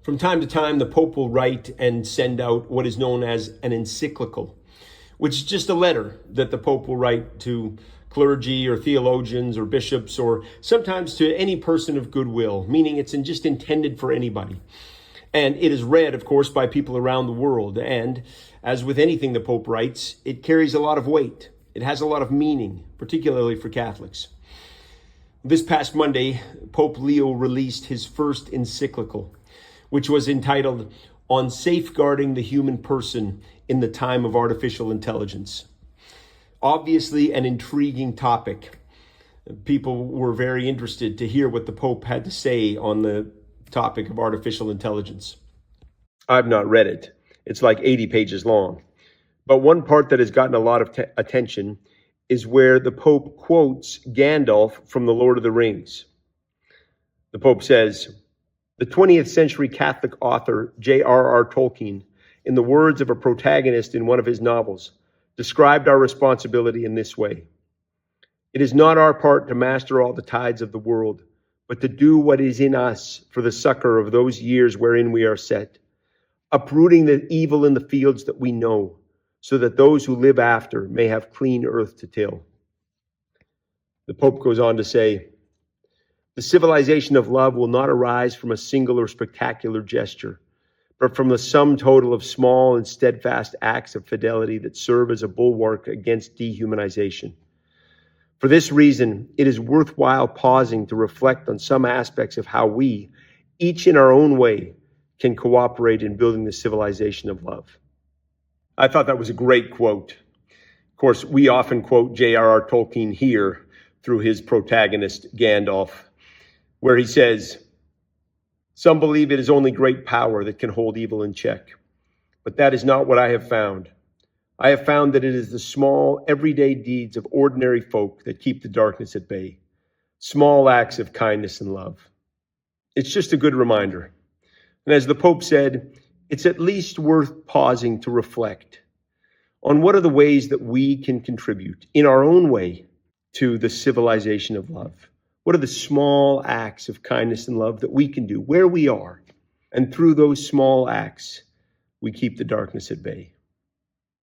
From time to time, the Pope will write and send out what is known as an encyclical, which is just a letter that the Pope will write to clergy or theologians or bishops, or sometimes to any person of goodwill, meaning it's just intended for anybody. And it is read, of course, by people around the world. And as with anything the Pope writes, it carries a lot of weight. It has a lot of meaning, particularly for Catholics. This past Monday, Pope Leo released his first encyclical, which was entitled On Safeguarding the Human Person in the Time of Artificial Intelligence. Obviously an intriguing topic. People were very interested to hear what the Pope had to say on the topic of artificial intelligence. I've not read it. It's like 80 pages long. But one part that has gotten a lot of attention is where the Pope quotes Gandalf from The Lord of the Rings. The Pope says, "The 20th century Catholic author J.R.R. Tolkien, in the words of a protagonist in one of his novels, described our responsibility in this way. It is not our part to master all the tides of the world, but to do what is in us for the succor of those years wherein we are set, uprooting the evil in the fields that we know, so that those who live after may have clean earth to till." The Pope goes on to say, "The civilization of love will not arise from a single or spectacular gesture, but from the sum total of small and steadfast acts of fidelity that serve as a bulwark against dehumanization. For this reason, it is worthwhile pausing to reflect on some aspects of how we, each in our own way, can cooperate in building the civilization of love." I thought that was a great quote. Of course, we often quote J.R.R. Tolkien here through his protagonist, Gandalf, where he says, "Some believe it is only great power that can hold evil in check. But that is not what I have found. I have found that it is the small, everyday deeds of ordinary folk that keep the darkness at bay. Small acts of kindness and love." It's just a good reminder. And as the Pope said, it's at least worth pausing to reflect on what are the ways that we can contribute in our own way to the civilization of love. What are the small acts of kindness and love that we can do where we are? And through those small acts, we keep the darkness at bay.